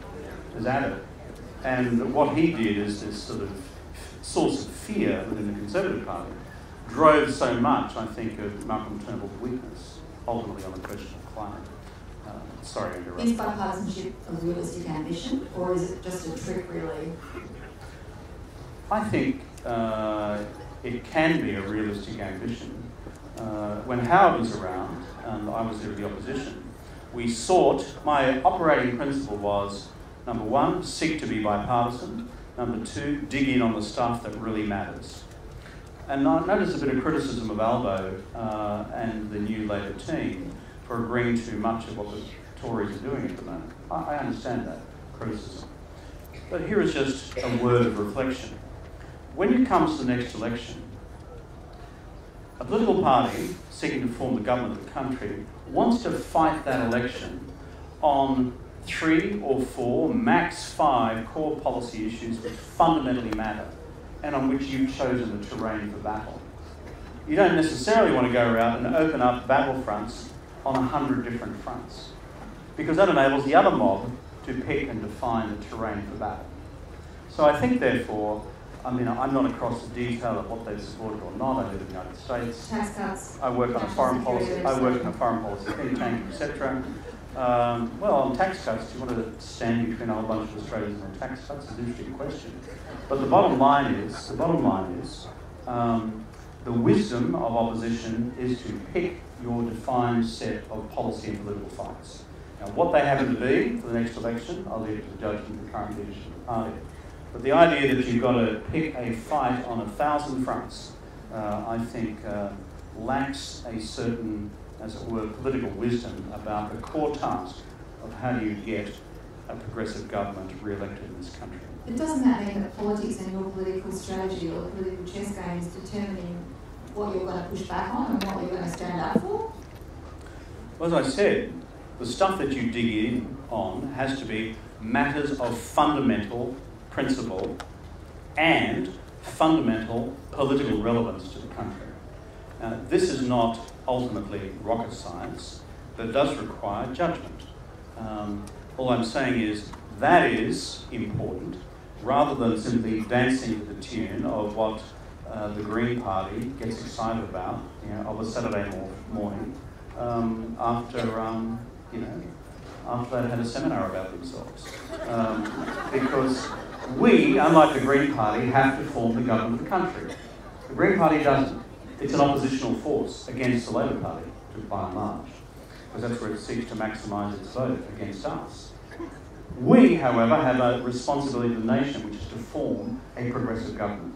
Speaker 2: is Abbott. And what he did is this sort of source of fear within the Conservative Party drove so much, I think, of Malcolm Turnbull's weakness, ultimately on the question of climate. Sorry to interrupt.
Speaker 1: Is bipartisanship a realistic ambition, or is it just a trick, really?
Speaker 2: I think it can be a realistic ambition. When Howard was around, and I was there with the opposition, we sought, my operating principle was, number one, seek to be bipartisan. Number two, dig in on the stuff that really matters. And I noticed a bit of criticism of Albo and the new Labor team for agreeing to much of what the Tories are doing at the moment. I understand that criticism. But here is just a word of reflection. When it comes to the next election, a political party seeking to form the government of the country wants to fight that election on 3 or 4, max 5 core policy issues that fundamentally matter and on which you've chosen the terrain for battle. You don't necessarily want to go around and open up battlefronts on 100 different fronts, because that enables the other mob to pick and define the terrain for battle. So I think, therefore, I'm not across the detail of what they've supported or not. I live in the United States.
Speaker 1: Tax cuts.
Speaker 2: I work on a foreign policy. I work in a foreign policy think tank, etc. Well, on tax cuts, do you want to stand between a whole bunch of Australians on tax cuts? It's an interesting question. But the bottom line is, the wisdom of opposition is to pick your defined set of policy and political fights. Now, what they happen to be for the next election, I'll leave it to the judgment of the current leadership of the party. But the idea that you've got to pick a fight on 1,000 fronts, I think, lacks a certain, as it were, political wisdom about the core task of how do you get a progressive government re-elected in this country.
Speaker 1: But doesn't that mean that politics and your political strategy or the political chess game is determining what you're going to push back on and what you're going to stand up for?
Speaker 2: Well, as I said, the stuff that you dig in on has to be matters of fundamental principle and fundamental political relevance to the country. This is not ultimately rocket science, but it does require judgment. All I'm saying is that is important, rather than simply dancing to the tune of what the Green Party gets excited about, of a Saturday morning after they've had a seminar about themselves. Because we, unlike the Green Party, have to form the government of the country. The Green Party doesn't. It's an oppositional force against the Labor Party, by and large, because that's where it seeks to maximise its vote against us. We, however, have a responsibility to the nation, which is to form a progressive government.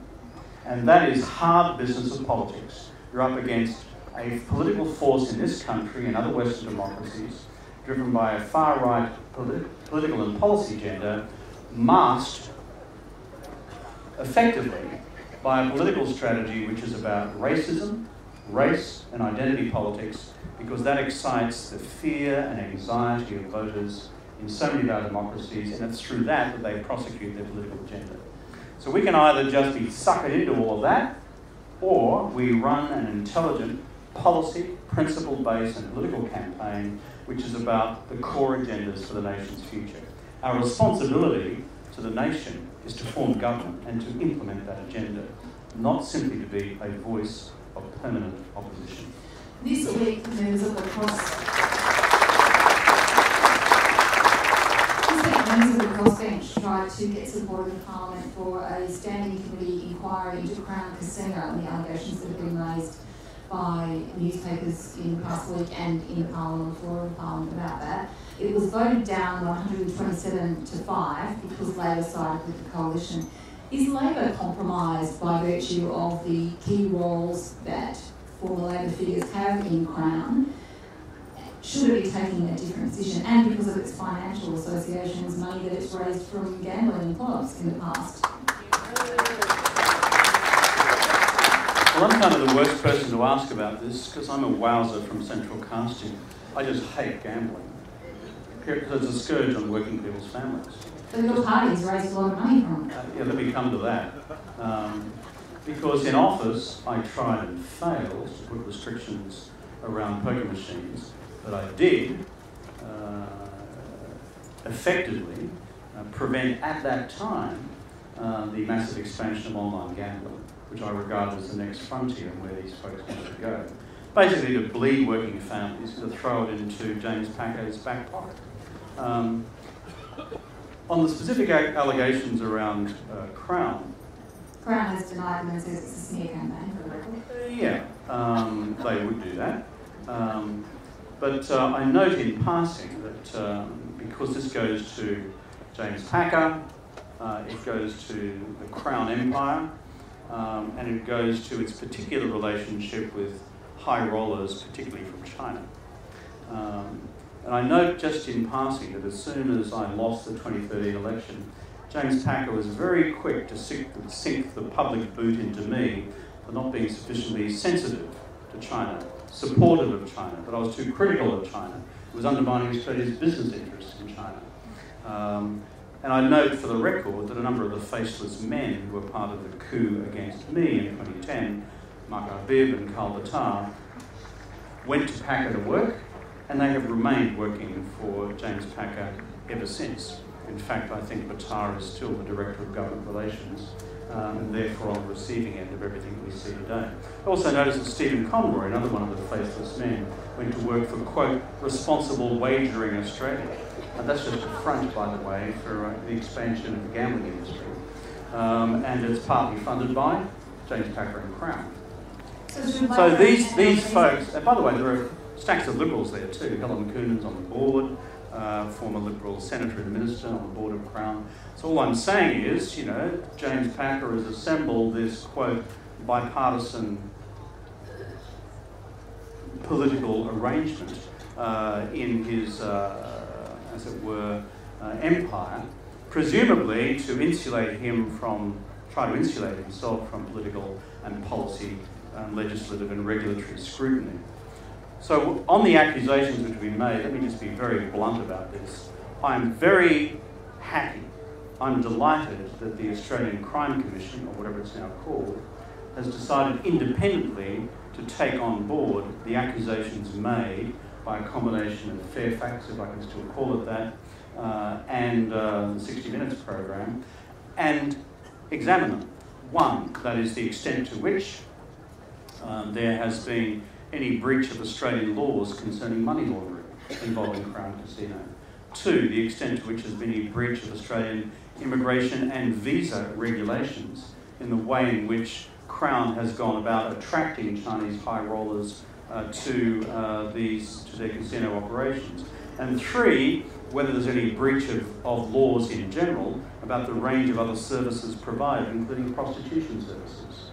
Speaker 2: And that is hard business of politics. You're up against a political force in this country and other Western democracies driven by a far-right political and policy agenda masked effectively by a political strategy which is about racism, race and identity politics, because that excites the fear and anxiety of voters in so many of our democracies, and it's through that they prosecute their political agenda. So we can either just be suckered into all of that, or we run an intelligent policy, principle-based and political campaign which is about the core agendas for the nation's future. Our responsibility to the nation is to form government and to implement that agenda, not simply to be a voice of permanent opposition.
Speaker 1: This week, members of the crossbench tried to get support in Parliament for a standing committee inquiry into Crown Casino and the allegations that have been raised by newspapers in the past week and in Parliament, the floor of Parliament about that. It was voted down 127 to 5 because Labor sided with the coalition. Is Labor compromised by virtue of the key roles that former Labor figures have in Crown? Should it be taking a different position? And because of its financial associations, money that it's raised from gambling clubs in the past?
Speaker 2: Well, I'm kind of the worst person to ask about this because I'm a wowser from Central Casting. I just hate gambling. It's a scourge on working people's families.
Speaker 1: But your party's raised a lot of money from it.
Speaker 2: Yeah, let me come to that. Because in office, I tried and failed to put restrictions around poker machines, but I did effectively prevent at that time the massive expansion of online gambling, which I regard as the next frontier and where these folks want to go. Basically to bleed working families, to throw it into James Packer's back pocket. On the specific allegations around Crown.
Speaker 1: Crown has denied them and says it's a smear campaign for the record.
Speaker 2: Yeah, they would do that. But I note in passing that because this goes to James Packer, it goes to the Crown Empire, and it goes to its particular relationship with high rollers, particularly from China. And I note just in passing that as soon as I lost the 2013 election, James Packer was very quick to sink the public boot into me for not being sufficiently sensitive to China, supportive of China, but I was too critical of China. It was undermining Australia's business interests in China. And I note for the record that a number of the faceless men who were part of the coup against me in 2010, Mark Arbib and Karl Batar, went to Packer to work, and they have remained working for James Packer ever since. In fact, I think Batar is still the Director of Government Relations, and therefore on the receiving end of everything we see today. I also noticed that Stephen Conroy, another one of the faceless men, went to work for, quote, Responsible Wagering Australia. And that's just a front, by the way, for the expansion of the gambling industry. And it's partly funded by James Packer and Crown. So these folks, and by the way, there are stacks of Liberals there too. Helen Coonan's on the board, former Liberal Senator in Middleton on the board of Crown. So all I'm saying is, you know, James Packer has assembled this, quote, bipartisan political arrangement in his, as it were, empire, presumably to insulate him from, try to insulate himself from political and policy, legislative and regulatory scrutiny. So on the accusations which have been made, let me just be very blunt about this. I'm very happy, I'm delighted that the Australian Crime Commission, or whatever it's now called, has decided independently to take on board the accusations made by a combination of Fairfax, if I can still call it that, and the 60 Minutes program, and examine them. One, that is the extent to which there has been any breach of Australian laws concerning money laundering involving Crown Casino. Two, the extent to which there's been any breach of Australian immigration and visa regulations in the way in which Crown has gone about attracting Chinese high rollers to their casino operations. And 3, whether there's any breach of laws in general about the range of other services provided, including prostitution services.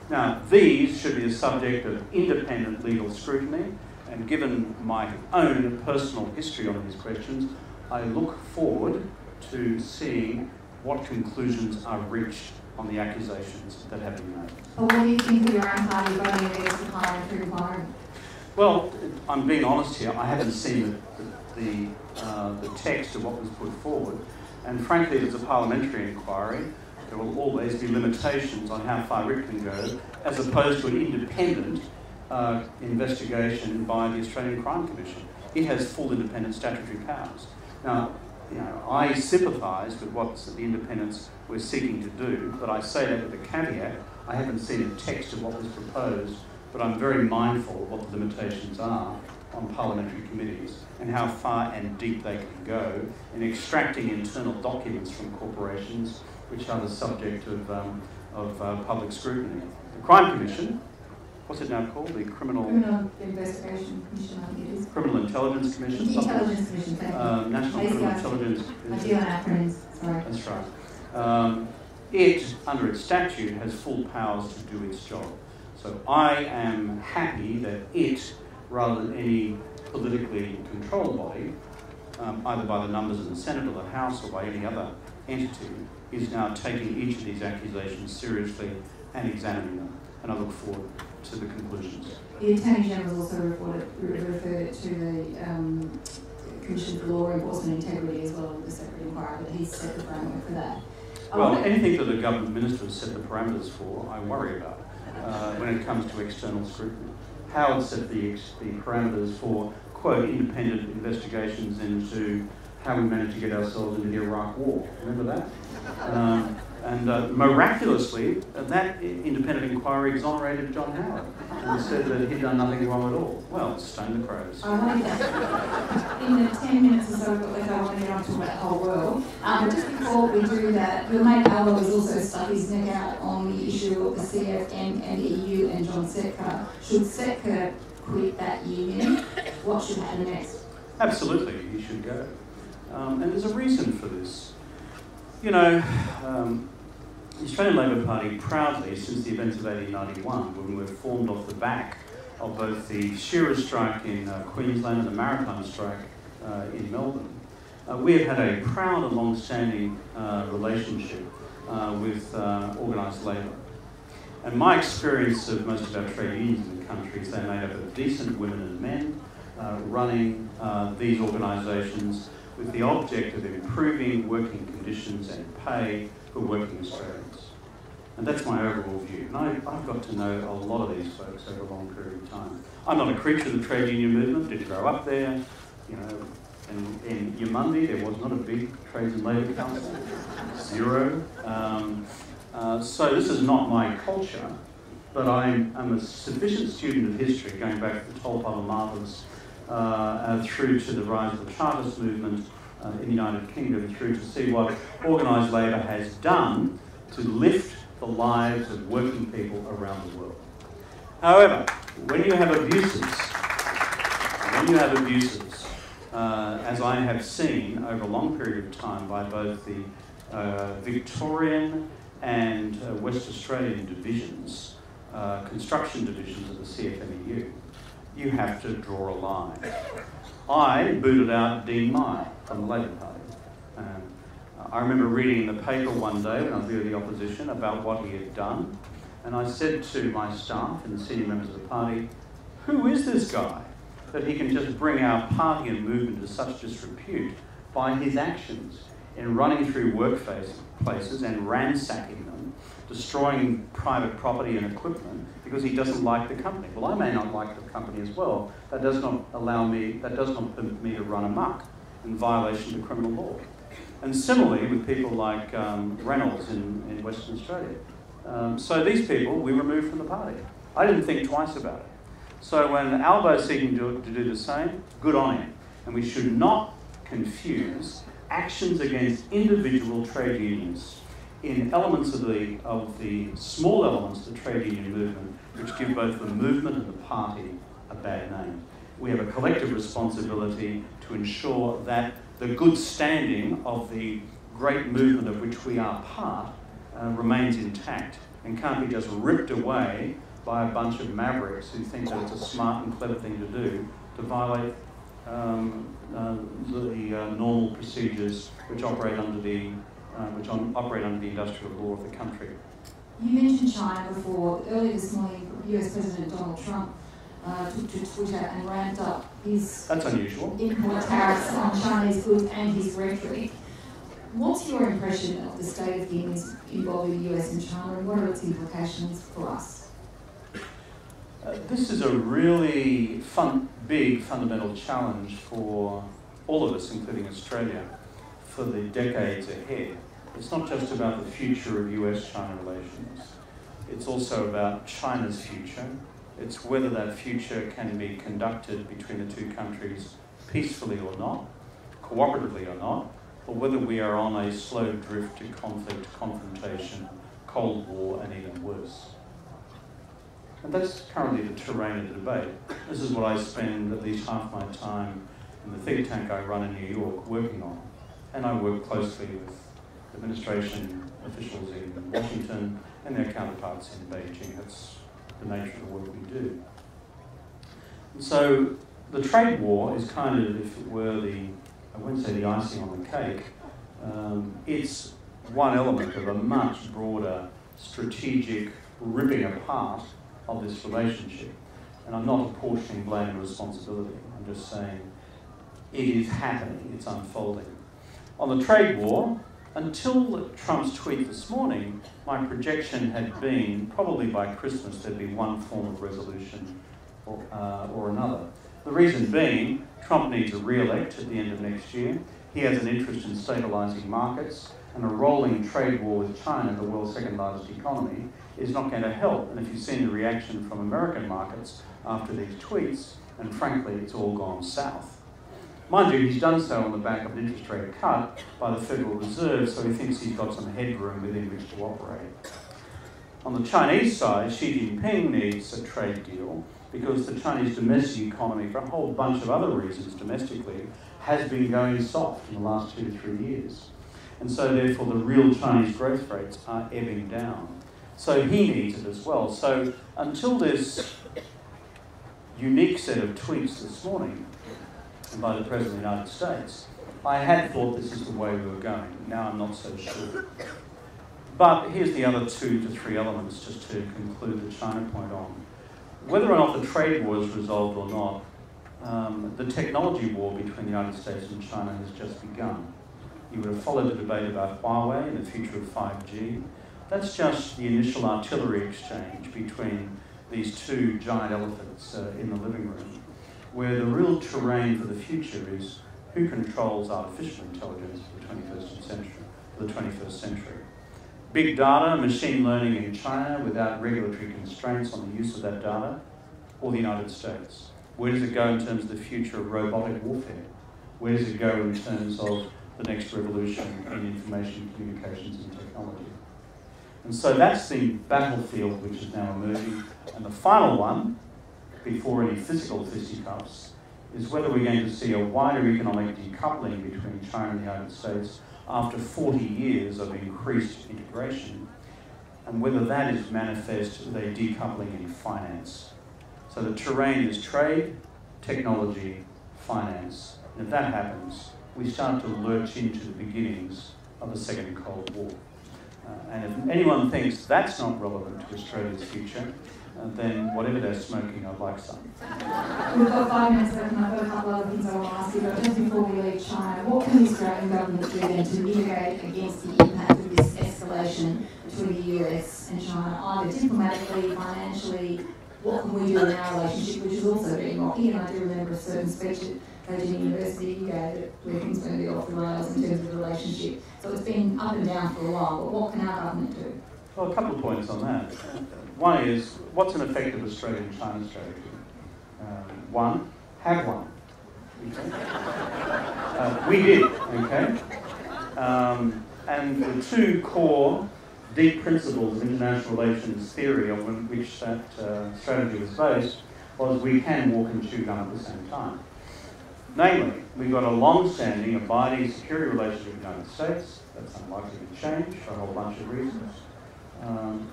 Speaker 2: Now, these should be the subject of independent legal scrutiny, and given my own personal history on these questions, I look forward to seeing what conclusions are reached on the accusations that have been made.
Speaker 1: Well, what do you think of your own party voting against the parliamentary inquiry?
Speaker 2: Well, I'm being honest here. I haven't seen the text of what was put forward, and frankly, if it's a parliamentary inquiry, there will always be limitations on how far it can go, as opposed to an independent investigation by the Australian Crime Commission. It has full independent statutory powers. Now, I sympathise with what the independents were seeking to do, but I say that with a caveat. I haven't seen a text of what was proposed, but I'm very mindful of what the limitations are on parliamentary committees and how far and deep they can go in extracting internal documents from corporations which are the subject of public scrutiny. The Crime Commission, what's it now called? The Criminal
Speaker 1: Investigation Commission, I think it is.
Speaker 2: Criminal Intelligence Commission?
Speaker 1: The Intelligence Commission, thank you.
Speaker 2: National Criminal Intelligence.
Speaker 1: I do on acronyms, sorry.
Speaker 2: That's right. It, under its statute, has full powers to do its job. So I am happy that it, rather than any politically controlled body, either by the numbers in the Senate or the House or by any other entity, is now taking each of these accusations seriously and examining them. And I look forward to the conclusions.
Speaker 1: The Attorney General also referred to the Commission for Law Enforcement Integrity as well as a separate inquiry, but he's set the framework for that.
Speaker 2: Well, anything that the government minister has set the parameters for, I worry about when it comes to external scrutiny. Howard set the parameters for, quote, independent investigations into how we managed to get ourselves into the Iraq War. Remember that? And miraculously, that independent inquiry exonerated John Howard and said that he'd done nothing wrong at all. Well, stone the crows.
Speaker 1: I wanted to, in the 10 minutes or so left, I want to get on to the whole world. Just before we do that, your mate Albo has also stuck his neck out on the issue of the CFM and EU and John Setka. Should Setka quit that union? What should happen next?
Speaker 2: Absolutely, he should go. And there's a reason for this. You know, the Australian Labor Party proudly, since the events of 1891, when we were formed off the back of both the shearers' strike in Queensland and the maritime strike in Melbourne, we have had a proud and long-standing relationship with organised labour. And my experience of most of our trade unions in the country is they're made up of decent women and men running these organisations with the object of improving working conditions and pay for working Australians. And that's my overall view. And I've got to know a lot of these folks over a long period of time. I'm not a creature of the trade union movement, didn't grow up there. You know, in Yamundi there was not a big Trades and Labour Council, zero. So this is not my culture, but I'm a sufficient student of history, going back to the Tolpala Martyrs, through to the rise of the Chartist movement in the United Kingdom, through to see what organised labour has done to lift the lives of working people around the world. However, when you have abuses, as I have seen over a long period of time by both the Victorian and West Australian divisions, construction divisions of the CFMEU, you have to draw a line. I booted out Dean Meyer from the Labor Party. I remember reading in the paper one day when I was leader of the opposition about what he had done, and I said to my staff and the senior members of the party, who is this guy that he can just bring our party and movement to such disrepute by his actions in running through workplaces and ransacking them, destroying private property and equipment because he doesn't like the company. Well, I may not like the company as well. That does not permit me to run amok in violation of the criminal law. And similarly with people like Reynolds in Western Australia. So these people we removed from the party. I didn't think twice about it. So when Albo's seeking to do the same, good on him. And we should not confuse actions against individual trade unions in elements of the small elements of the trade union movement, which give both the movement and the party a bad name. We have a collective responsibility to ensure that the good standing of the great movement of which we are part remains intact and can't be just ripped away by a bunch of mavericks who think that it's a smart and clever thing to do to violate the normal procedures which operate under the industrial law of the country.
Speaker 1: You mentioned China before. Earlier this morning, US President Donald Trump took to Twitter and ramped up his
Speaker 2: That's unusual.
Speaker 1: import tariffs on Chinese goods and his rhetoric. What's your impression of the state of things involving the US and China, and what are its implications for us?
Speaker 2: This is a really big fundamental challenge for all of us, including Australia, for the decades ahead. It's not just about the future of US-China relations. It's also about China's future. It's whether that future can be conducted between the two countries peacefully or not, cooperatively or not, or whether we are on a slow drift to conflict, confrontation, Cold War, and even worse. And that's currently the terrain of the debate. This is what I spend at least half my time in the think tank I run in New York working on. And I work closely with administration officials in Washington and their counterparts in Beijing. That's the nature of the work we do. And so the trade war is kind of, if it were I wouldn't say the icing on the cake, it's one element of a much broader strategic ripping apart of this relationship. And I'm not apportioning blame and responsibility. I'm just saying it is happening, it's unfolding. On the trade war, until Trump's tweet this morning, my projection had been probably by Christmas there'd be one form of resolution or another. The reason being, Trump needs a re-elect at the end of next year. He has an interest in stabilising markets, and a rolling trade war with China, the world's second largest economy, is not going to help. And if you've seen the reaction from American markets after these tweets, and frankly, it's all gone south. Mind you, he's done so on the back of an interest rate cut by the Federal Reserve, so he thinks he's got some headroom within which to operate. On the Chinese side, Xi Jinping needs a trade deal because the Chinese domestic economy, for a whole bunch of other reasons domestically, has been going soft in the last 2 to 3 years. And so therefore the real Chinese growth rates are ebbing down. So he needs it as well. So until this unique set of tweets this morning by the President of the United States, I had thought this is the way we were going. Now I'm not so sure. But here's the other 2 to 3 elements just to conclude the China point on. Whether or not the trade war is resolved or not, the technology war between the United States and China has just begun. You would have followed the debate about Huawei and the future of 5G. That's just the initial artillery exchange between these two giant elephants in the living room, where the real terrain for the future is who controls artificial intelligence for the 21st century. Big data, machine learning in China without regulatory constraints on the use of that data, or the United States. Where does it go in terms of the future of robotic warfare? Where does it go in terms of the next revolution in information communications and technology? And so that's the battlefield which is now emerging. And the final one, before any physical fisticuffs, is whether we're going to see a wider economic decoupling between China and the United States after 40 years of increased integration, and whether that is manifest with a decoupling in finance. So the terrain is trade, technology, finance. And if that happens, we start to lurch into the beginnings of a second Cold War. And if anyone thinks that's not relevant to Australia's future, then whatever they're smoking, I'd like some.
Speaker 1: We've got 5 minutes left, and I've got a couple other things I want to ask you, but just before we leave China, what can the Australian government do then to mitigate against the impact of this escalation between the US and China, either diplomatically, financially? What can we do in our relationship, which has also been rocky? And I do remember a certain speech at Beijing University you gave where things are going to be off the rails in terms of the relationship. So it's been up and down for a while, but what can our government do?
Speaker 2: Well, a couple of points on that. One is, what's an effective Australian-China strategy? One, have one. Okay? We did, okay? And the two core deep principles of international relations theory on which that strategy was based was we can walk and chew gum at the same time. Namely, we've got a long-standing, abiding security relationship with the United States. That's unlikely to change for a whole bunch of reasons.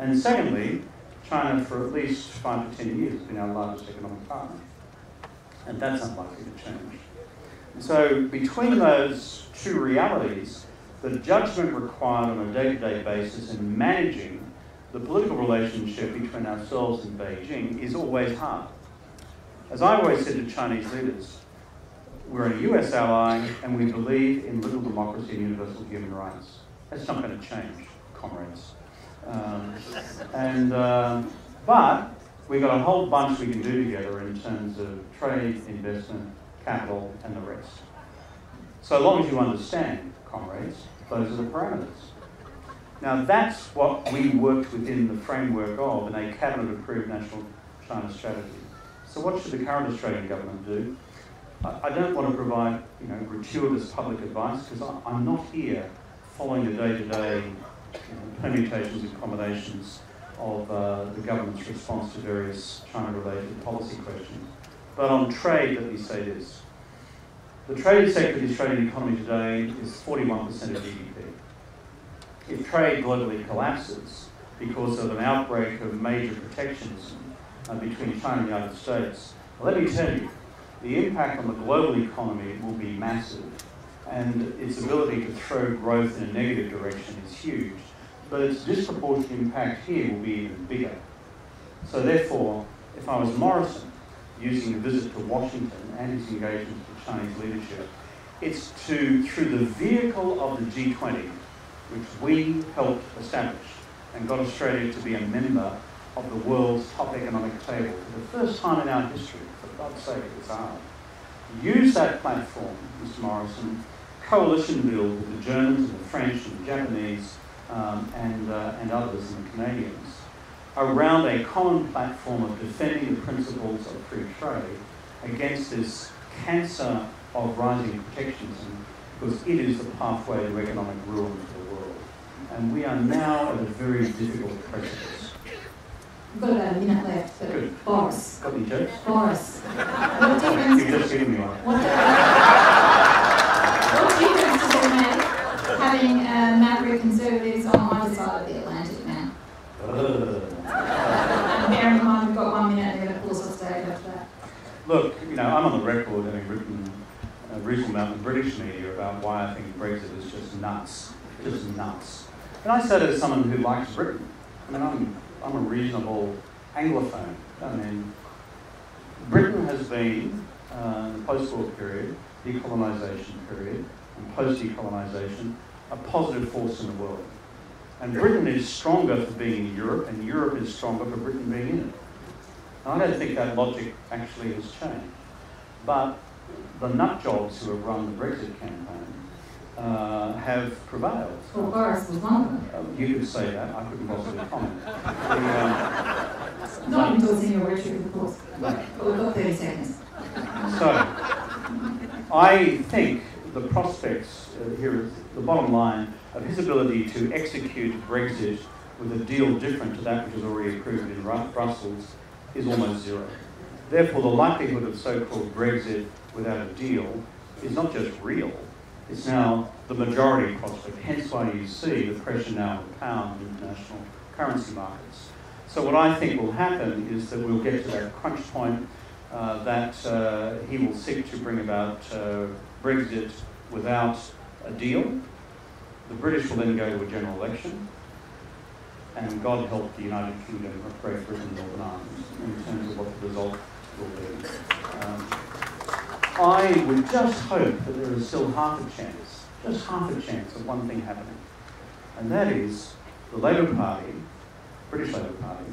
Speaker 2: And secondly, China for at least 5 to 10 years has been our largest economic partner. And that's unlikely to change. So between those two realities, the judgment required on a day-to-day basis in managing the political relationship between ourselves and Beijing is always hard. As I always said to Chinese leaders, we're a US ally and we believe in liberal democracy and universal human rights. That's not going to change, comrades. But we've got a whole bunch we can do together in terms of trade, investment, capital, and the rest. So long as you understand, comrades, those are the parameters. Now that's what we worked within the framework of in a cabinet-approved national China strategy. So what should the current Australian government do? I don't want to provide, gratuitous public advice because I'm not here following the day-to-day permutations and combinations of the government's response to various China-related policy questions. But on trade, let me say this. The trade sector of the Australian economy today is 41% of GDP. If trade globally collapses because of an outbreak of major protectionism between China and the United States, well, let me tell you, the impact on the global economy will be massive, and its ability to throw growth in a negative direction is huge, but its disproportionate impact here will be even bigger. So therefore, if I was Morrison, using a visit to Washington and his engagement with Chinese leadership, it's through the vehicle of the G20, which we helped establish and got Australia to be a member of the world's top economic table for the first time in our history. For God's sake, it's hard. Use that platform, Mr. Morrison, coalition build with the Germans and the French and the Japanese and others and the Canadians around a common platform of defending the principles of free trade against this cancer of rising protectionism, because it is the pathway to economic ruin for the world. And we are now at a very difficult precipice.
Speaker 1: We've got about a minute left, but
Speaker 2: good.
Speaker 1: Boris.
Speaker 2: Got any jokes?
Speaker 1: Boris. What difference?
Speaker 2: You've just given me one.
Speaker 1: What difference does it make having maverick conservatives on either side of the Atlantic now? Bearing in mind we've got 1 minute and they're going to pull us off stage after that.
Speaker 2: Look, I'm on the record having written a reasonable amount in British media about why I think Brexit is just nuts. Just nuts. And I say that as someone who likes Britain. I'm a reasonable Anglophone. Britain has been, in the post-war period, decolonisation period, and post-decolonisation, a positive force in the world. And Britain is stronger for being in Europe, and Europe is stronger for Britain being in it. And I don't think that logic actually has changed. But the nutjobs who have run the Brexit campaign have prevailed.
Speaker 1: Well, Boris was one of them.
Speaker 2: You could say that. I couldn't possibly comment.
Speaker 1: Not endorsing your rhetoric, of course. But we've got 30 seconds.
Speaker 2: So, I think the prospects, here is the bottom line, of his ability to execute Brexit with a deal different to that which is already approved in Brussels is almost zero. Therefore, the likelihood of so-called Brexit without a deal is not just real, it's now the majority prospect, hence why you see the pressure now on the pound in international currency markets. So what I think will happen is that we'll get to that crunch point that he will seek to bring about Brexit without a deal. The British will then go to a general election, and God help the United Kingdom of Great Britain and Northern Ireland in terms of what the result will be. I would just hope that there is still half a chance of one thing happening, and that is the Labour Party, British Labour Party,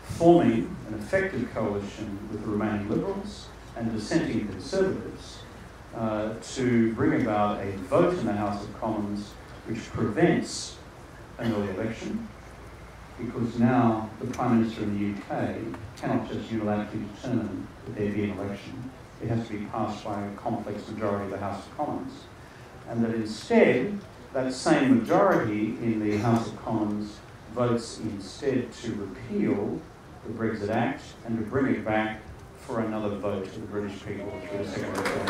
Speaker 2: forming an effective coalition with the remaining Liberals and dissenting Conservatives to bring about a vote in the House of Commons which prevents an early election, because now the Prime Minister in the UK cannot just unilaterally determine that there be an election. It has to be passed by a complex majority of the House of Commons. And that instead that same majority in the House of Commons votes instead to repeal the Brexit Act and to bring it back for another vote to the British people through a second referendum.